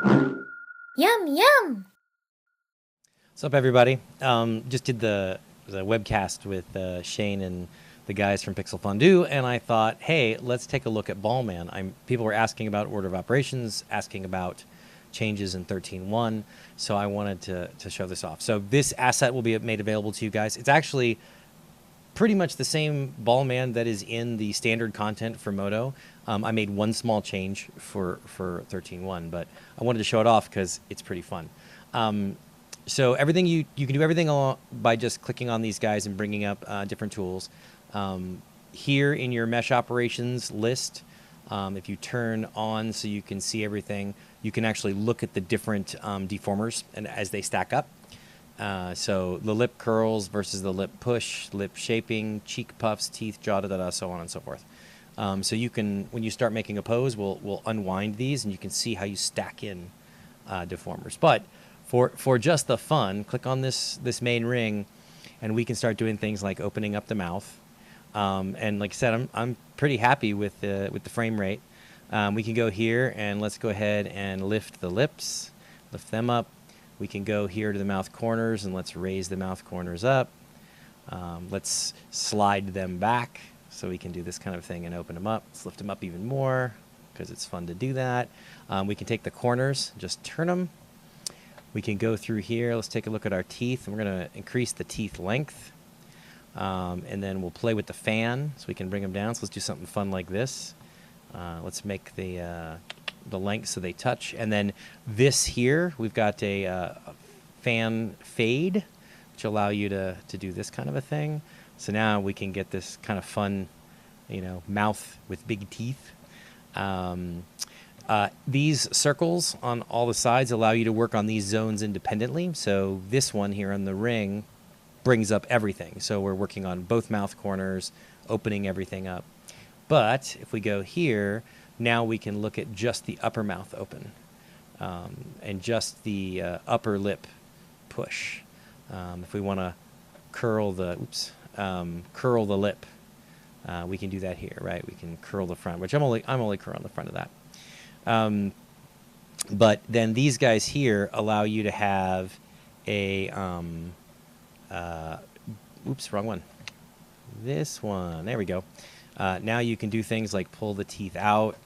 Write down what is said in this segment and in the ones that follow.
Yum, yum! What's up, everybody? Just did the webcast with Shane and the guys from Pixel Fondue, and I thought, hey, let's take a look at BallMan. People were asking about order of operations, asking about changes in 13.1, so I wanted to show this off. So this asset will be made available to you guys. It's actually pretty much the same BallMan that is in the standard content for Modo. I made one small change for 13.1, but I wanted to show it off because it's pretty fun. So everything you can do everything by just clicking on these guys and bringing up different tools. Here in your mesh operations list, if you turn on so you can see everything, you can actually look at the different deformers and as they stack up. So the lip curls versus the lip push, lip shaping, cheek puffs, teeth, jaw, so on and so forth. So you can, when you start making a pose, we'll unwind these and you can see how you stack in deformers. But for just the fun, click on this main ring, and we can start doing things like opening up the mouth. And like I said, I'm pretty happy with the frame rate. We can go here and let's go ahead and lift the lips, lift them up. We can go here to the mouth corners and let's raise the mouth corners up. Let's slide them back so we can do this kind of thing and open them up. Let's lift them up even more because it's fun to do that. We can take the corners, just turn them. We can go through here. Let's take a look at our teeth. And we're going to increase the teeth length. And then we'll play with the fan so we can bring them down. So let's do something fun like this. Let's make the length so they touch. And then this here, we've got a fan fade, which allow you to do this kind of a thing. So now we can get this kind of fun, mouth with big teeth. These circles on all the sides allow you to work on these zones independently. So this one here on the ring brings up everything. So we're working on both mouth corners, opening everything up. But if we go here, now we can look at just the upper mouth open and just the upper lip push. If we want to curl the lip, we can do that here, right? We can curl the front, which I'm only curling the front of that. But then these guys here allow you to have a, oops, wrong one. This one, there we go. Now you can do things like pull the teeth out,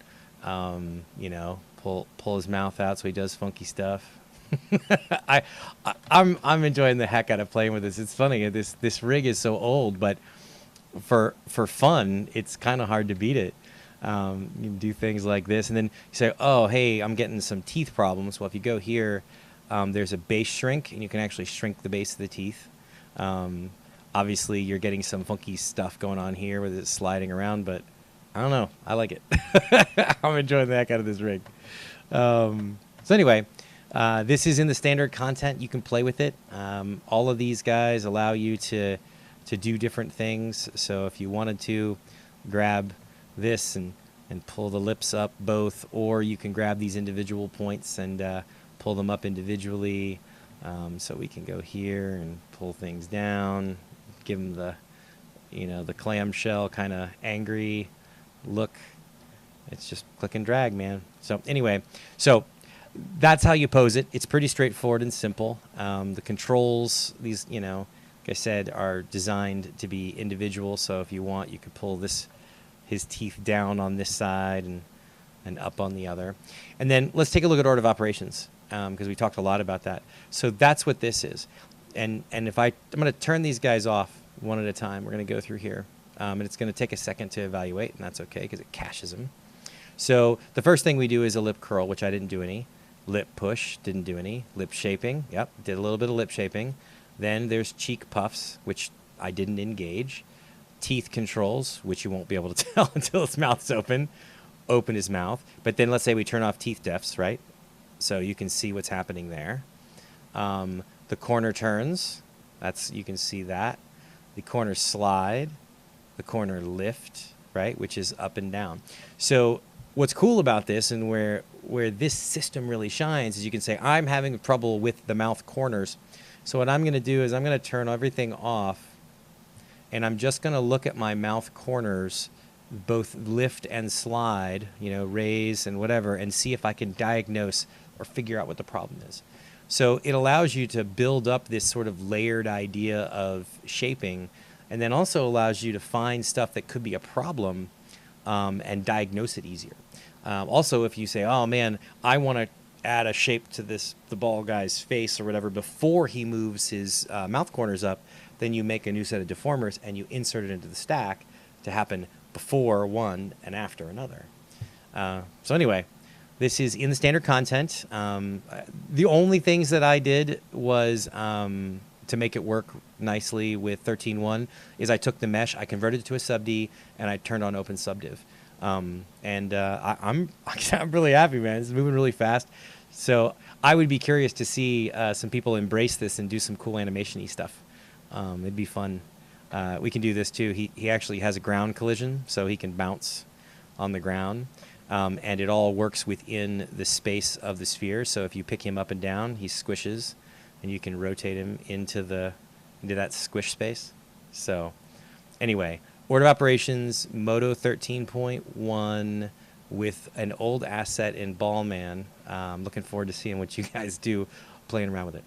pull his mouth out so he does funky stuff. I'm enjoying the heck out of playing with this. It's funny. This rig is so old, but for fun, it's kind of hard to beat it. You can do things like this, and then you say, oh, hey, I'm getting some teeth problems. Well, if you go here, there's a base shrink, and you can actually shrink the base of the teeth. Obviously, you're getting some funky stuff going on here with it sliding around, but I don't know. I like it. I'm enjoying the heck out of this rig. So anyway, this is in the standard content. You can play with it. All of these guys allow you to do different things. So if you wanted to grab this and pull the lips up both, or you can grab these individual points and pull them up individually. So we can go here and pull things down, give them the clamshell kind of angry look. It's just click and drag, man. So anyway, so that's how you pose it. It's pretty straightforward and simple. The controls, these, like I said, are designed to be individual. So if you want, you could pull his teeth down on this side and up on the other. And then let's take a look at order of operations, because we talked a lot about that. So that's what this is. And if I'm going to turn these guys off one at a time. We're going to go through here. And it's going to take a second to evaluate, and that's okay because it caches them. So the first thing we do is a lip curl, which I didn't do any. Lip push, didn't do any. Lip shaping, yep, did a little bit of lip shaping. Then there's cheek puffs, which I didn't engage. Teeth controls, which you won't be able to tell until his mouth's open. Open his mouth. But then let's say we turn off teeth defs, right? So you can see what's happening there. The corner turns, you can see that. The corner slide, the corner lift, right, which is up and down. So what's cool about this, and where this system really shines, is you can say, I'm having trouble with the mouth corners. So what I'm going to do is I'm going to turn everything off, and I'm just going to look at my mouth corners, both lift and slide, raise and whatever, and see if I can diagnose or figure out what the problem is. So it allows you to build up this sort of layered idea of shaping, and then also allows you to find stuff that could be a problem and diagnose it easier. Also, if you say, oh man, I want to add a shape to the ball guy's face or whatever before he moves his mouth corners up, then you make a new set of deformers and you insert it into the stack to happen before one and after another. So anyway, this is in the standard content. The only things that I did was to make it work nicely with 13.1 is I took the mesh, I converted it to a subd, and I turned on open subdiv. I'm really happy, man. It's moving really fast. So I would be curious to see some people embrace this and do some cool animation-y stuff. It'd be fun. We can do this too. He actually has a ground collision, so he can bounce on the ground. And it all works within the space of the sphere. So if you pick him up and down, he squishes, and you can rotate him into that squish space. So anyway, order of operations, Modo 13.1 with an old asset in BallMan. Looking forward to seeing what you guys do playing around with it.